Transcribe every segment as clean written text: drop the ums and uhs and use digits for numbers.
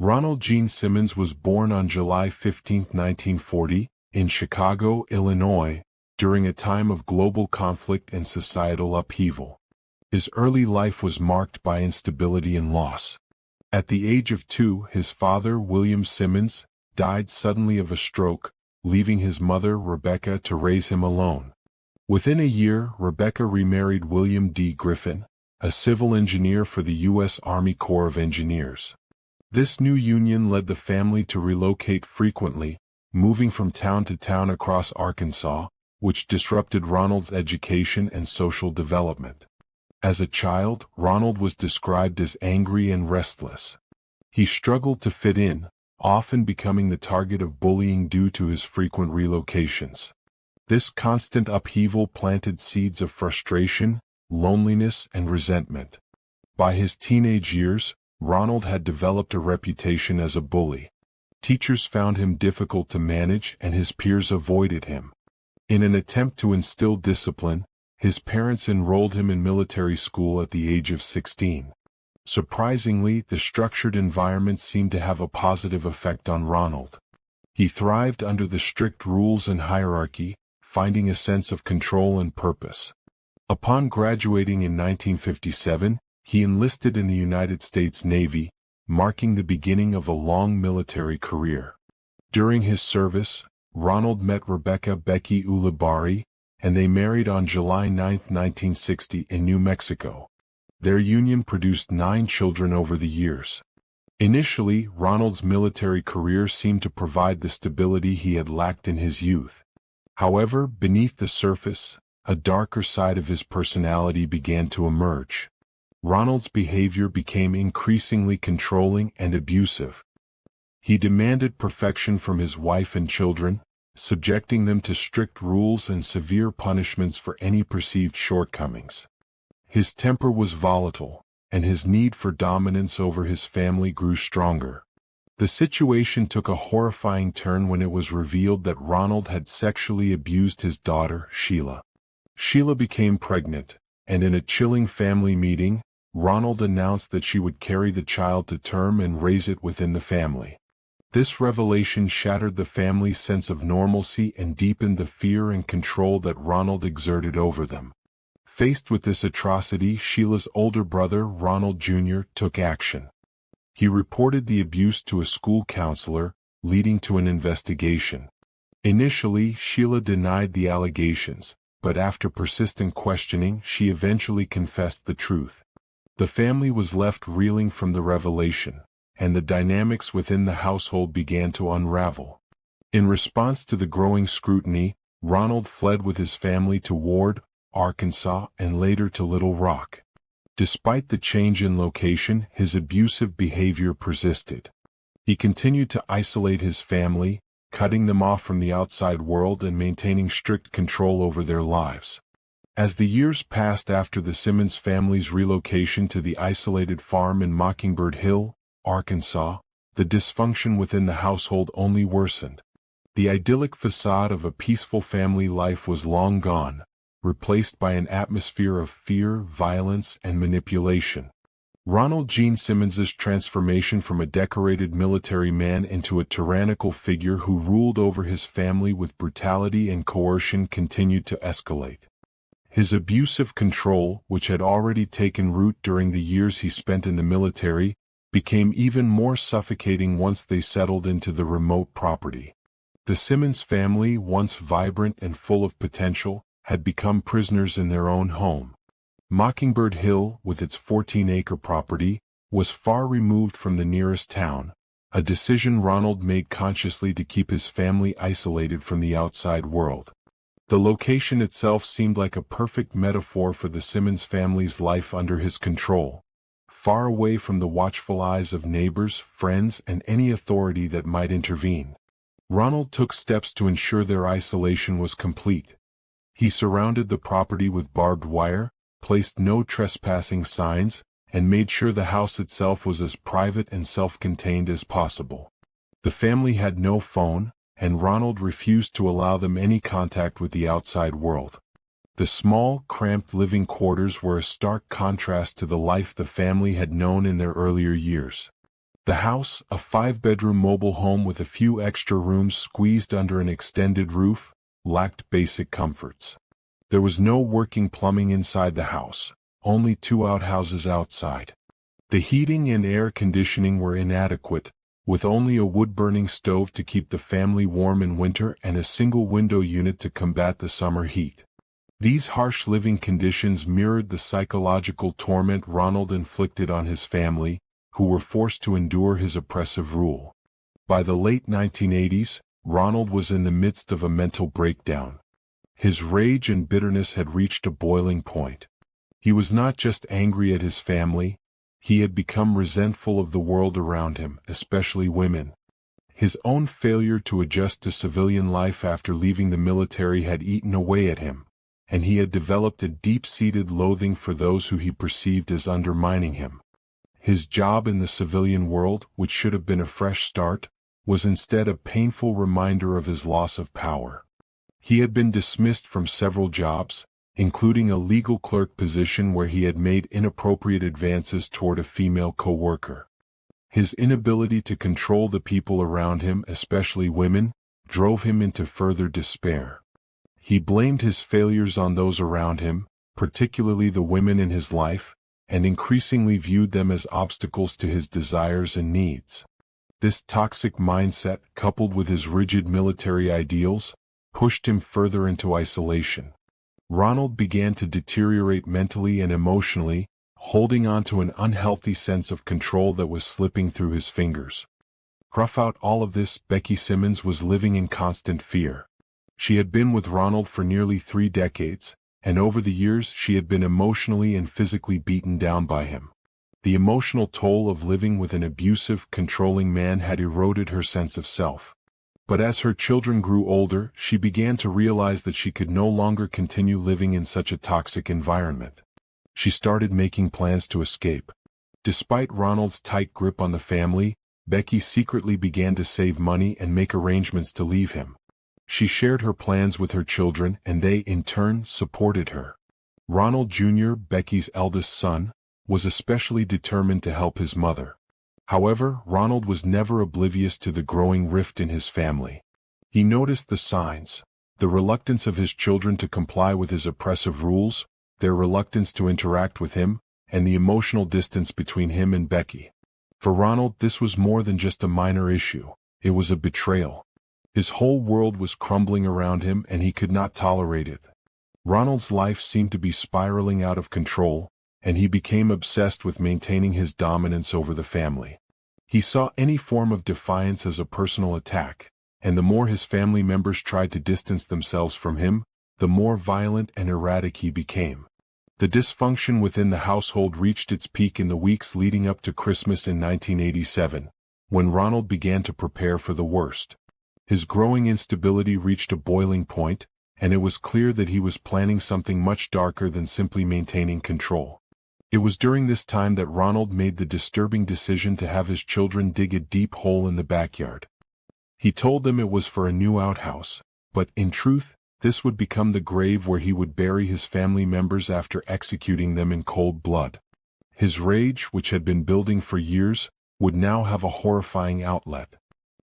Ronald Gene Simmons was born on July 15, 1940, in Chicago, Illinois, during a time of global conflict and societal upheaval. His early life was marked by instability and loss. At the age of 2, his father, William Simmons, died suddenly of a stroke, leaving his mother, Rebecca, to raise him alone. Within a year, Rebecca remarried William D. Griffin, a civil engineer for the U.S. Army Corps of Engineers. This new union led the family to relocate frequently, moving from town to town across Arkansas, which disrupted Ronald's education and social development. As a child, Ronald was described as angry and restless. He struggled to fit in, often becoming the target of bullying due to his frequent relocations. This constant upheaval planted seeds of frustration, loneliness, and resentment. By his teenage years, Ronald had developed a reputation as a bully. Teachers found him difficult to manage and his peers avoided him. In an attempt to instill discipline, his parents enrolled him in military school at the age of 16. Surprisingly, the structured environment seemed to have a positive effect on Ronald. He thrived under the strict rules and hierarchy, finding a sense of control and purpose. Upon graduating in 1957, he enlisted in the United States Navy, marking the beginning of a long military career. During his service, Ronald met Rebecca Becky Ulibarri, and they married on July 9, 1960 in New Mexico. Their union produced 9 children over the years. Initially, Ronald's military career seemed to provide the stability he had lacked in his youth. However, beneath the surface, a darker side of his personality began to emerge. Ronald's behavior became increasingly controlling and abusive. He demanded perfection from his wife and children, subjecting them to strict rules and severe punishments for any perceived shortcomings. His temper was volatile, and his need for dominance over his family grew stronger. The situation took a horrifying turn when it was revealed that Ronald had sexually abused his daughter, Sheila. Sheila became pregnant, and in a chilling family meeting, Ronald announced that she would carry the child to term and raise it within the family. This revelation shattered the family's sense of normalcy and deepened the fear and control that Ronald exerted over them. Faced with this atrocity, Sheila's older brother, Ronald Jr., took action. He reported the abuse to a school counselor, leading to an investigation. Initially, Sheila denied the allegations, but after persistent questioning, she eventually confessed the truth. The family was left reeling from the revelation, and the dynamics within the household began to unravel. In response to the growing scrutiny, Ronald fled with his family to Ward, Arkansas, and later to Little Rock. Despite the change in location, his abusive behavior persisted. He continued to isolate his family, cutting them off from the outside world and maintaining strict control over their lives. As the years passed after the Simmons family's relocation to the isolated farm in Mockingbird Hill, Arkansas, the dysfunction within the household only worsened. The idyllic facade of a peaceful family life was long gone, replaced by an atmosphere of fear, violence, and manipulation. Ronald Gene Simmons's transformation from a decorated military man into a tyrannical figure who ruled over his family with brutality and coercion continued to escalate. His abusive control, which had already taken root during the years he spent in the military, became even more suffocating once they settled into the remote property. The Simmons family, once vibrant and full of potential, had become prisoners in their own home. Mockingbird Hill, with its 14-acre property, was far removed from the nearest town, a decision Ronald made consciously to keep his family isolated from the outside world. The location itself seemed like a perfect metaphor for the Simmons family's life under his control, far away from the watchful eyes of neighbors, friends, and any authority that might intervene. Ronald took steps to ensure their isolation was complete. He surrounded the property with barbed wire, placed no trespassing signs, and made sure the house itself was as private and self-contained as possible. The family had no phone, and Ronald refused to allow them any contact with the outside world. The small, cramped living quarters were a stark contrast to the life the family had known in their earlier years. The house, a 5-bedroom mobile home with a few extra rooms squeezed under an extended roof, lacked basic comforts. There was no working plumbing inside the house, only 2 outhouses outside. The heating and air conditioning were inadequate, with only a wood-burning stove to keep the family warm in winter and a single window unit to combat the summer heat. These harsh living conditions mirrored the psychological torment Ronald inflicted on his family, who were forced to endure his oppressive rule. By the late 1980s, Ronald was in the midst of a mental breakdown. His rage and bitterness had reached a boiling point. He was not just angry at his family, he had become resentful of the world around him, especially women. His own failure to adjust to civilian life after leaving the military had eaten away at him, and he had developed a deep-seated loathing for those who he perceived as undermining him. His job in the civilian world, which should have been a fresh start, was instead a painful reminder of his loss of power. He had been dismissed from several jobs, including a legal clerk position where he had made inappropriate advances toward a female co-worker. His inability to control the people around him, especially women, drove him into further despair. He blamed his failures on those around him, particularly the women in his life, and increasingly viewed them as obstacles to his desires and needs. This toxic mindset, coupled with his rigid military ideals, pushed him further into isolation. Ronald began to deteriorate mentally and emotionally, holding on to an unhealthy sense of control that was slipping through his fingers. Throughout all of this, Becky Simmons was living in constant fear. She had been with Ronald for nearly 3 decades, and over the years she had been emotionally and physically beaten down by him. The emotional toll of living with an abusive, controlling man had eroded her sense of self. But as her children grew older, she began to realize that she could no longer continue living in such a toxic environment. She started making plans to escape. Despite Ronald's tight grip on the family, Becky secretly began to save money and make arrangements to leave him. She shared her plans with her children, and they, in turn, supported her. Ronald Jr., Becky's eldest son, was especially determined to help his mother. However, Ronald was never oblivious to the growing rift in his family. He noticed the signs: the reluctance of his children to comply with his oppressive rules, their reluctance to interact with him, and the emotional distance between him and Becky. For Ronald, this was more than just a minor issue. It was a betrayal. His whole world was crumbling around him, and he could not tolerate it. Ronald's life seemed to be spiraling out of control, and he became obsessed with maintaining his dominance over the family. He saw any form of defiance as a personal attack, and the more his family members tried to distance themselves from him, the more violent and erratic he became. The dysfunction within the household reached its peak in the weeks leading up to Christmas in 1987, when Ronald began to prepare for the worst. His growing instability reached a boiling point, and it was clear that he was planning something much darker than simply maintaining control. It was during this time that Ronald made the disturbing decision to have his children dig a deep hole in the backyard. He told them it was for a new outhouse, but, in truth, this would become the grave where he would bury his family members after executing them in cold blood. His rage, which had been building for years, would now have a horrifying outlet.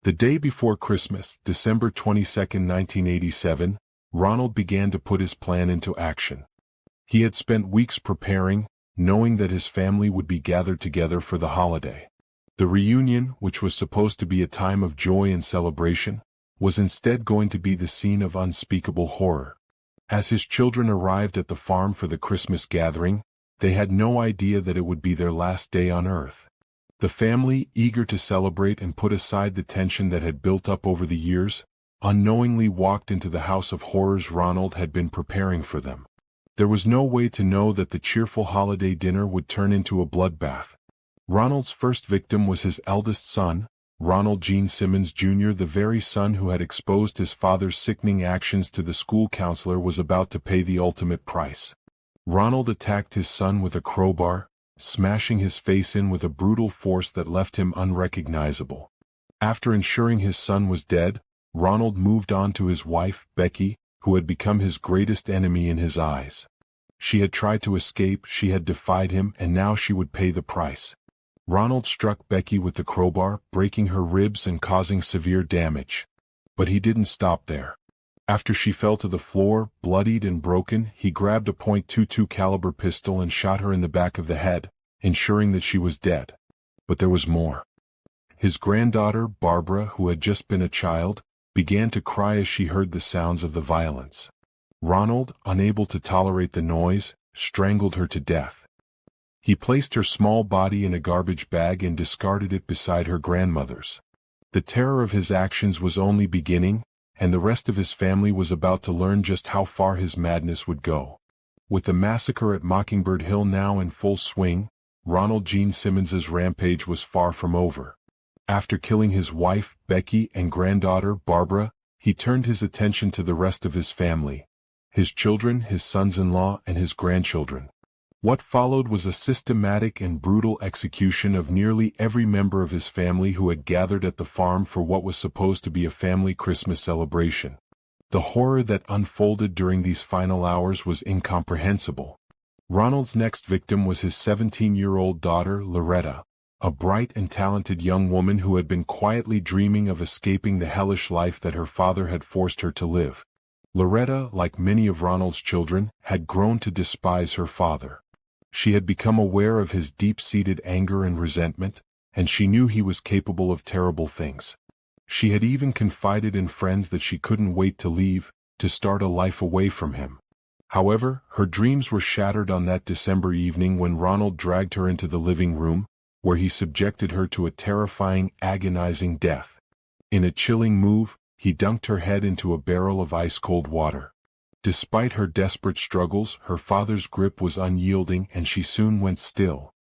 The day before Christmas, December 22, 1987, Ronald began to put his plan into action. He had spent weeks preparing, knowing that his family would be gathered together for the holiday. The reunion, which was supposed to be a time of joy and celebration, was instead going to be the scene of unspeakable horror. As his children arrived at the farm for the Christmas gathering, they had no idea that it would be their last day on Earth. The family, eager to celebrate and put aside the tension that had built up over the years, unknowingly walked into the house of horrors Ronald had been preparing for them. There was no way to know that the cheerful holiday dinner would turn into a bloodbath. Ronald's first victim was his eldest son, Ronald Gene Simmons Jr. The very son who had exposed his father's sickening actions to the school counselor was about to pay the ultimate price. Ronald attacked his son with a crowbar, smashing his face in with a brutal force that left him unrecognizable. After ensuring his son was dead, Ronald moved on to his wife, Becky, who had become his greatest enemy in his eyes. She had tried to escape, she had defied him, and now she would pay the price. Ronald struck Becky with the crowbar, breaking her ribs and causing severe damage. But he didn't stop there. After she fell to the floor, bloodied and broken, he grabbed a .22 caliber pistol and shot her in the back of the head, ensuring that she was dead. But there was more. His granddaughter, Barbara, who had just been a child, began to cry as she heard the sounds of the violence. Ronald, unable to tolerate the noise, strangled her to death. He placed her small body in a garbage bag and discarded it beside her grandmother's. The terror of his actions was only beginning, and the rest of his family was about to learn just how far his madness would go. With the massacre at Mockingbird Hill now in full swing, Ronald Gene Simmons's rampage was far from over. After killing his wife, Becky, and granddaughter, Barbara, he turned his attention to the rest of his family. His children, his sons-in-law, and his grandchildren. What followed was a systematic and brutal execution of nearly every member of his family who had gathered at the farm for what was supposed to be a family Christmas celebration. The horror that unfolded during these final hours was incomprehensible. Ronald's next victim was his 17-year-old daughter, Loretta, a bright and talented young woman who had been quietly dreaming of escaping the hellish life that her father had forced her to live. Loretta, like many of Ronald's children, had grown to despise her father. She had become aware of his deep-seated anger and resentment, and she knew he was capable of terrible things. She had even confided in friends that she couldn't wait to leave, to start a life away from him. However, her dreams were shattered on that December evening when Ronald dragged her into the living room, where he subjected her to a terrifying, agonizing death. In a chilling move, he dunked her head into a barrel of ice-cold water. Despite her desperate struggles, her father's grip was unyielding and she soon went still.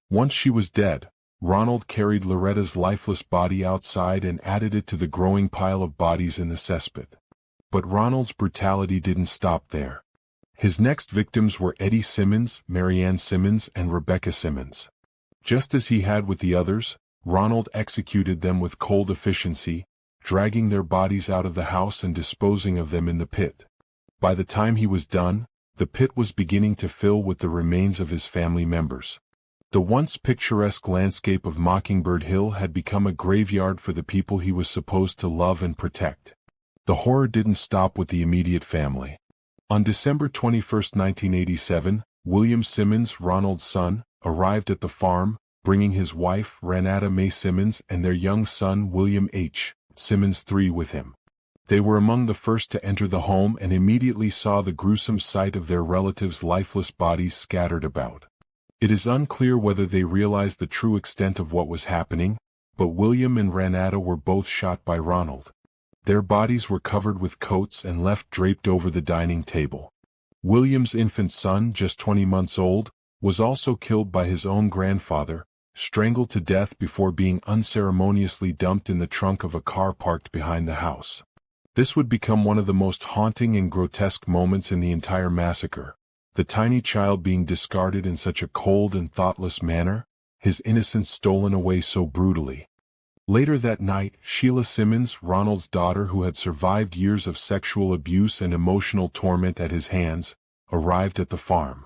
Once she was dead, Ronald carried Loretta's lifeless body outside and added it to the growing pile of bodies in the cesspit. But Ronald's brutality didn't stop there. His next victims were Eddie Simmons, Marianne Simmons, and Rebecca Simmons. Just as he had with the others, Ronald executed them with cold efficiency, dragging their bodies out of the house and disposing of them in the pit. By the time he was done, the pit was beginning to fill with the remains of his family members. The once picturesque landscape of Mockingbird Hill had become a graveyard for the people he was supposed to love and protect. The horror didn't stop with the immediate family. On December 21, 1987, William Simmons, Ronald's son, arrived at the farm, bringing his wife, Renata Mae Simmons, and their young son, William H. Simmons III with him. They were among the first to enter the home and immediately saw the gruesome sight of their relatives' lifeless bodies scattered about. It is unclear whether they realized the true extent of what was happening, but William and Renata were both shot by Ronald. Their bodies were covered with coats and left draped over the dining table. William's infant son, just 20 months old, was also killed by his own grandfather, strangled to death before being unceremoniously dumped in the trunk of a car parked behind the house. This would become one of the most haunting and grotesque moments in the entire massacre, the tiny child being discarded in such a cold and thoughtless manner, his innocence stolen away so brutally. Later that night, Sheila Simmons, Ronald's daughter who had survived years of sexual abuse and emotional torment at his hands, arrived at the farm.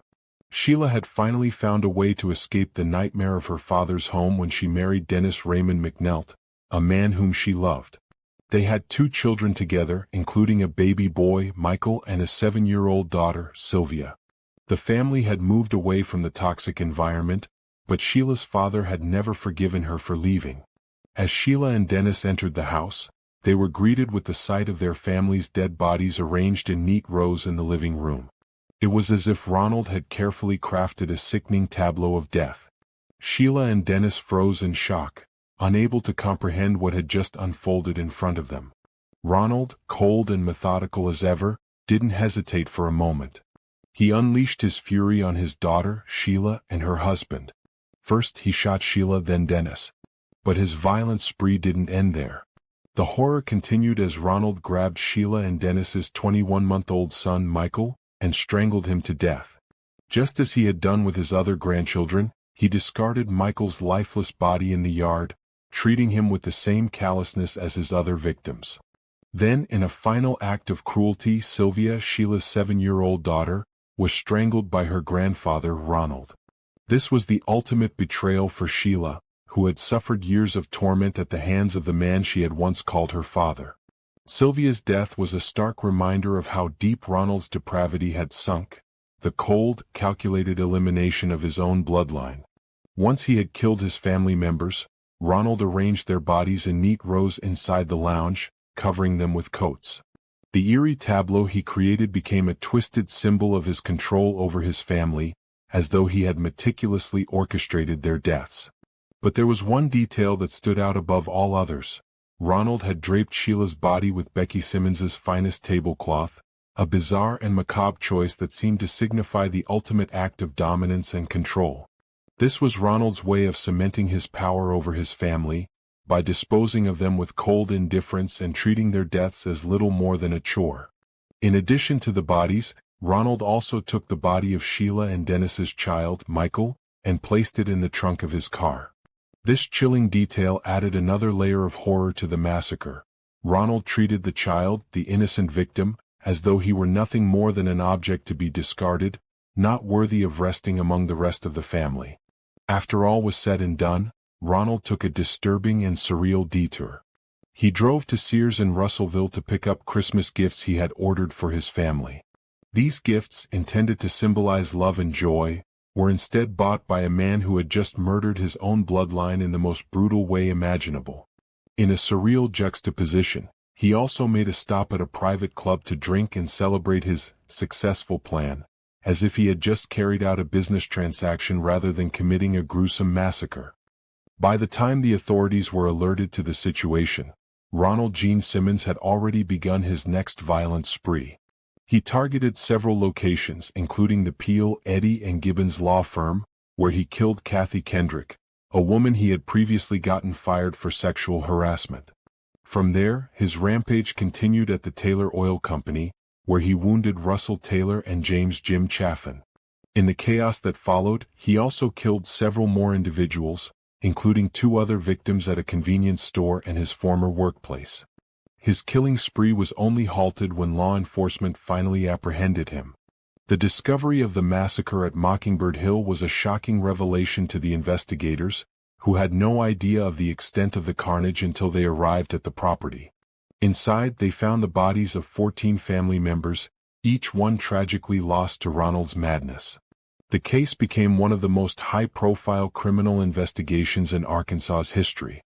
Sheila had finally found a way to escape the nightmare of her father's home when she married Dennis Raymond McNelt, a man whom she loved. They had 2 children together, including a baby boy, Michael, and a 7-year-old daughter, Sylvia. The family had moved away from the toxic environment, but Sheila's father had never forgiven her for leaving. As Sheila and Dennis entered the house, they were greeted with the sight of their family's dead bodies arranged in neat rows in the living room. It was as if Ronald had carefully crafted a sickening tableau of death. Sheila and Dennis froze in shock, unable to comprehend what had just unfolded in front of them. Ronald, cold and methodical as ever, didn't hesitate for a moment. He unleashed his fury on his daughter, Sheila, and her husband. First he shot Sheila, then Dennis. But his violent spree didn't end there. The horror continued as Ronald grabbed Sheila and Dennis's 21-month-old son, Michael, and strangled him to death. Just as he had done with his other grandchildren, he discarded Michael's lifeless body in the yard, treating him with the same callousness as his other victims. Then, in a final act of cruelty, Sylvia, Sheila's 7-year-old daughter, was strangled by her grandfather, Ronald. This was the ultimate betrayal for Sheila, who had suffered years of torment at the hands of the man she had once called her father. Sylvia's death was a stark reminder of how deep Ronald's depravity had sunk, the cold, calculated elimination of his own bloodline. Once he had killed his family members, Ronald arranged their bodies in neat rows inside the lounge, covering them with coats. The eerie tableau he created became a twisted symbol of his control over his family, as though he had meticulously orchestrated their deaths. But there was one detail that stood out above all others. Ronald had draped Sheila's body with Becky Simmons's finest tablecloth, a bizarre and macabre choice that seemed to signify the ultimate act of dominance and control. This was Ronald's way of cementing his power over his family, by disposing of them with cold indifference and treating their deaths as little more than a chore. In addition to the bodies, Ronald also took the body of Sheila and Dennis's child, Michael, and placed it in the trunk of his car. This chilling detail added another layer of horror to the massacre. Ronald treated the child, the innocent victim, as though he were nothing more than an object to be discarded, not worthy of resting among the rest of the family. After all was said and done, Ronald took a disturbing and surreal detour. He drove to Sears in Russellville to pick up Christmas gifts he had ordered for his family. These gifts, intended to symbolize love and joy, were instead bought by a man who had just murdered his own bloodline in the most brutal way imaginable. In a surreal juxtaposition, he also made a stop at a private club to drink and celebrate his successful plan, as if he had just carried out a business transaction rather than committing a gruesome massacre. By the time the authorities were alerted to the situation, Ronald Gene Simmons had already begun his next violent spree. He targeted several locations, including the Peel, Eddy and Gibbons law firm, where he killed Kathy Kendrick, a woman he had previously gotten fired for sexual harassment. From there, his rampage continued at the Taylor Oil Company, where he wounded Russell Taylor and James Jim Chaffin. In the chaos that followed, he also killed several more individuals, including 2 other victims at a convenience store and his former workplace. His killing spree was only halted when law enforcement finally apprehended him. The discovery of the massacre at Mockingbird Hill was a shocking revelation to the investigators, who had no idea of the extent of the carnage until they arrived at the property. Inside, they found the bodies of 14 family members, each one tragically lost to Ronald's madness. The case became one of the most high-profile criminal investigations in Arkansas's history.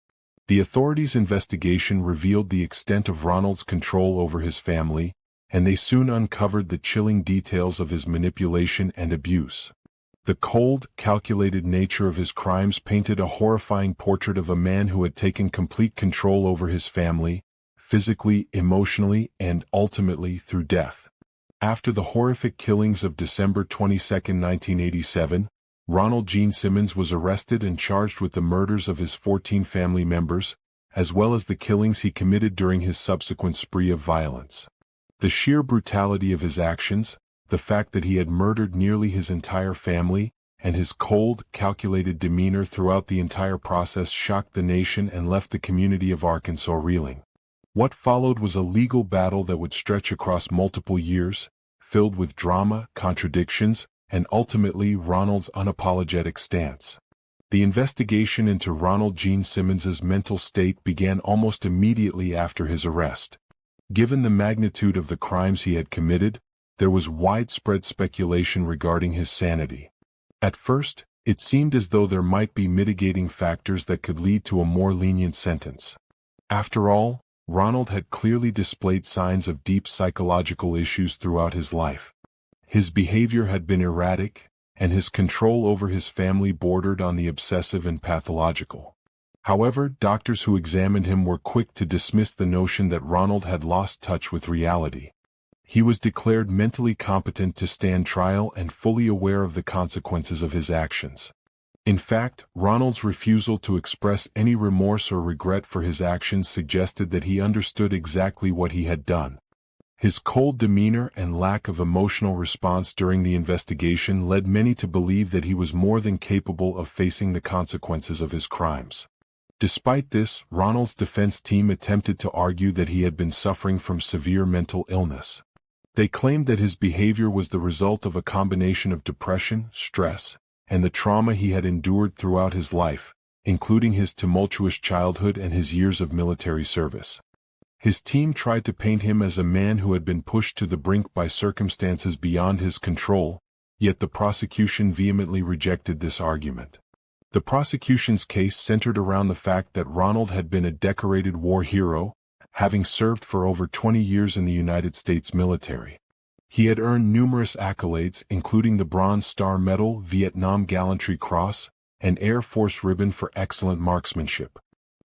The authorities' investigation revealed the extent of Ronald's control over his family, and they soon uncovered the chilling details of his manipulation and abuse. The cold, calculated nature of his crimes painted a horrifying portrait of a man who had taken complete control over his family, physically, emotionally, and ultimately through death. After the horrific killings of December 22, 1987, Ronald Gene Simmons was arrested and charged with the murders of his 14 family members, as well as the killings he committed during his subsequent spree of violence. The sheer brutality of his actions, the fact that he had murdered nearly his entire family, and his cold, calculated demeanor throughout the entire process shocked the nation and left the community of Arkansas reeling. What followed was a legal battle that would stretch across multiple years, filled with drama, contradictions, and ultimately Ronald's unapologetic stance. The investigation into Ronald Gene Simmons's mental state began almost immediately after his arrest. Given the magnitude of the crimes he had committed, there was widespread speculation regarding his sanity. At first, it seemed as though there might be mitigating factors that could lead to a more lenient sentence. After all, Ronald had clearly displayed signs of deep psychological issues throughout his life. His behavior had been erratic, and his control over his family bordered on the obsessive and pathological. However, doctors who examined him were quick to dismiss the notion that Ronald had lost touch with reality. He was declared mentally competent to stand trial and fully aware of the consequences of his actions. In fact, Ronald's refusal to express any remorse or regret for his actions suggested that he understood exactly what he had done. His cold demeanor and lack of emotional response during the investigation led many to believe that he was more than capable of facing the consequences of his crimes. Despite this, Ronald's defense team attempted to argue that he had been suffering from severe mental illness. They claimed that his behavior was the result of a combination of depression, stress, and the trauma he had endured throughout his life, including his tumultuous childhood and his years of military service. His team tried to paint him as a man who had been pushed to the brink by circumstances beyond his control, yet the prosecution vehemently rejected this argument. The prosecution's case centered around the fact that Ronald had been a decorated war hero, having served for over 20 years in the United States military. He had earned numerous accolades, including the Bronze Star Medal, Vietnam Gallantry Cross, and Air Force Ribbon for excellent marksmanship.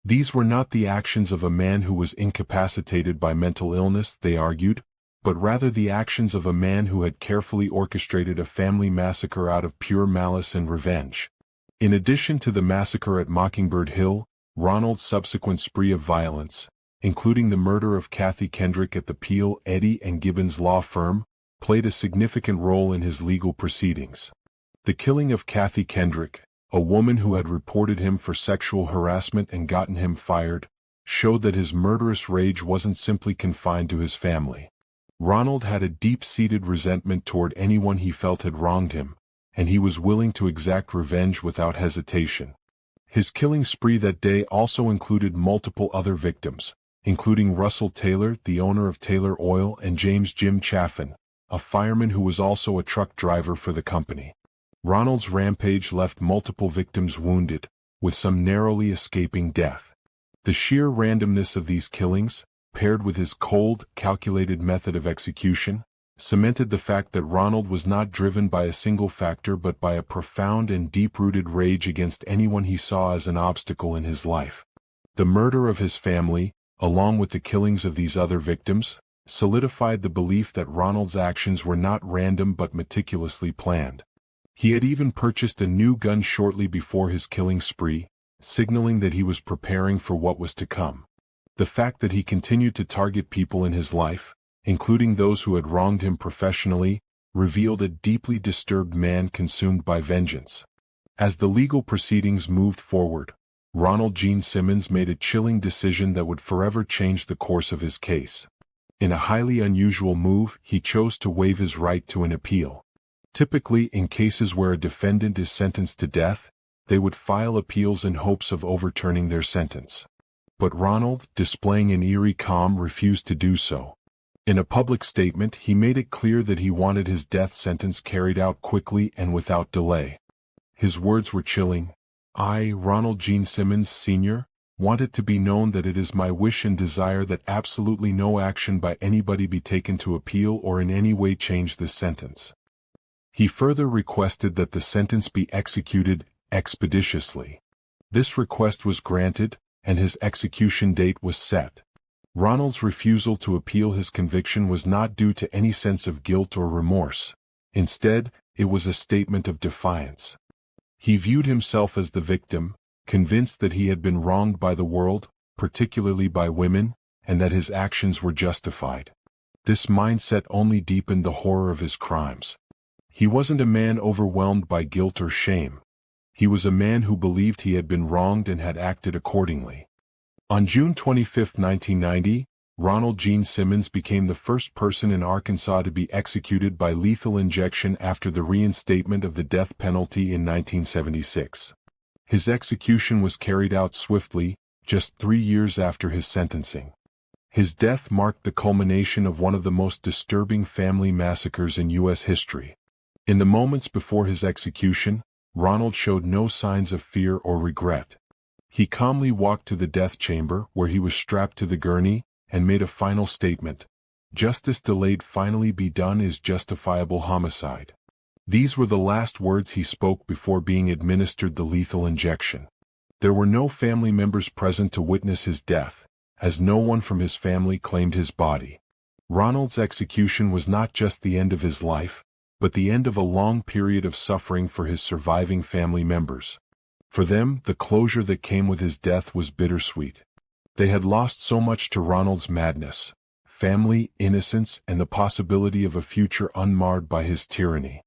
These were not the actions of a man who was incapacitated by mental illness, they argued, but rather the actions of a man who had carefully orchestrated a family massacre out of pure malice and revenge. In addition to the massacre at Mockingbird Hill, Ronald's subsequent spree of violence, including the murder of Kathy Kendrick at the Peel, Eddy and Gibbons law firm, played a significant role in his legal proceedings. The killing of Kathy Kendrick, a woman who had reported him for sexual harassment and gotten him fired, showed that his murderous rage wasn't simply confined to his family. Ronald had a deep-seated resentment toward anyone he felt had wronged him, and he was willing to exact revenge without hesitation. His killing spree that day also included multiple other victims, including Russell Taylor, the owner of Taylor Oil, and James Jim Chaffin, a fireman who was also a truck driver for the company. Ronald's rampage left multiple victims wounded, with some narrowly escaping death. The sheer randomness of these killings, paired with his cold, calculated method of execution, cemented the fact that Ronald was not driven by a single factor but by a profound and deep-rooted rage against anyone he saw as an obstacle in his life. The murder of his family, along with the killings of these other victims, solidified the belief that Ronald's actions were not random but meticulously planned. He had even purchased a new gun shortly before his killing spree, signaling that he was preparing for what was to come. The fact that he continued to target people in his life, including those who had wronged him professionally, revealed a deeply disturbed man consumed by vengeance. As the legal proceedings moved forward, Ronald Gene Simmons made a chilling decision that would forever change the course of his case. In a highly unusual move, he chose to waive his right to an appeal. Typically, in cases where a defendant is sentenced to death, they would file appeals in hopes of overturning their sentence. But Ronald, displaying an eerie calm, refused to do so. In a public statement, he made it clear that he wanted his death sentence carried out quickly and without delay. His words were chilling. "I, Ronald Gene Simmons, Sr., want it to be known that it is my wish and desire that absolutely no action by anybody be taken to appeal or in any way change this sentence." He further requested that the sentence be executed expeditiously. This request was granted, and his execution date was set. Ronald's refusal to appeal his conviction was not due to any sense of guilt or remorse. Instead, it was a statement of defiance. He viewed himself as the victim, convinced that he had been wronged by the world, particularly by women, and that his actions were justified. This mindset only deepened the horror of his crimes. He wasn't a man overwhelmed by guilt or shame. He was a man who believed he had been wronged and had acted accordingly. On June 25, 1990, Ronald Gene Simmons became the first person in Arkansas to be executed by lethal injection after the reinstatement of the death penalty in 1976. His execution was carried out swiftly, just 3 years after his sentencing. His death marked the culmination of one of the most disturbing family massacres in U.S. history. In the moments before his execution, Ronald showed no signs of fear or regret. He calmly walked to the death chamber where he was strapped to the gurney and made a final statement. "Justice delayed finally be done is justifiable homicide." These were the last words he spoke before being administered the lethal injection. There were no family members present to witness his death, as no one from his family claimed his body. Ronald's execution was not just the end of his life, but the end of a long period of suffering for his surviving family members. For them, the closure that came with his death was bittersweet. They had lost so much to Ronald's madness, family, innocence, and the possibility of a future unmarred by his tyranny.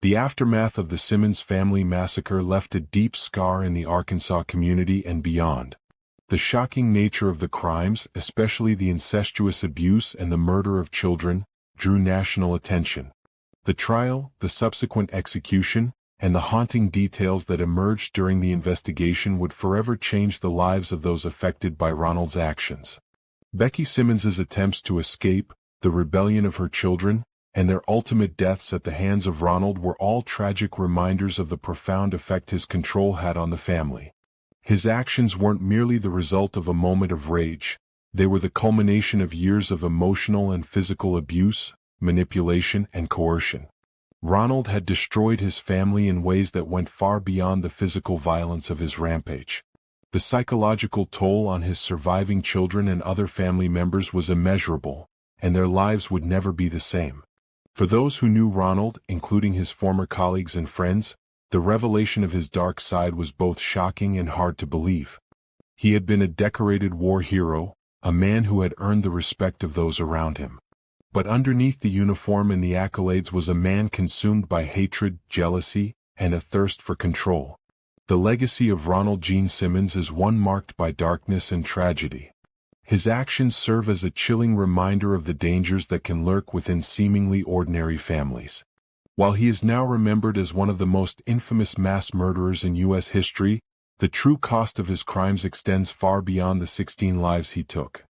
The aftermath of the Simmons family massacre left a deep scar in the Arkansas community and beyond. The shocking nature of the crimes, especially the incestuous abuse and the murder of children, drew national attention. The trial, the subsequent execution, and the haunting details that emerged during the investigation would forever change the lives of those affected by Ronald's actions. Becky Simmons's attempts to escape, the rebellion of her children, and their ultimate deaths at the hands of Ronald were all tragic reminders of the profound effect his control had on the family. His actions weren't merely the result of a moment of rage, they were the culmination of years of emotional and physical abuse, manipulation, and coercion. Ronald had destroyed his family in ways that went far beyond the physical violence of his rampage. The psychological toll on his surviving children and other family members was immeasurable, and their lives would never be the same. For those who knew Ronald, including his former colleagues and friends, the revelation of his dark side was both shocking and hard to believe. He had been a decorated war hero, a man who had earned the respect of those around him. But underneath the uniform and the accolades was a man consumed by hatred, jealousy, and a thirst for control. The legacy of Ronald Gene Simmons is one marked by darkness and tragedy. His actions serve as a chilling reminder of the dangers that can lurk within seemingly ordinary families. While he is now remembered as one of the most infamous mass murderers in U.S. history, the true cost of his crimes extends far beyond the 16 lives he took.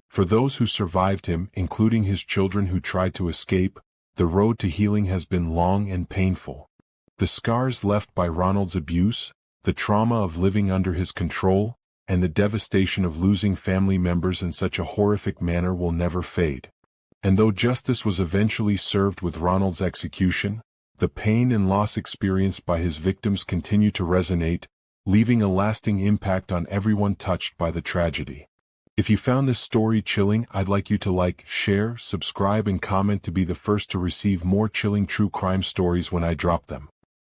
For those who survived him, including his children who tried to escape, the road to healing has been long and painful. The scars left by Ronald's abuse, the trauma of living under his control, and the devastation of losing family members in such a horrific manner will never fade. And though justice was eventually served with Ronald's execution, the pain and loss experienced by his victims continue to resonate, leaving a lasting impact on everyone touched by the tragedy. If you found this story chilling, I'd like you to like, share, subscribe, and comment to be the first to receive more chilling true crime stories when I drop them.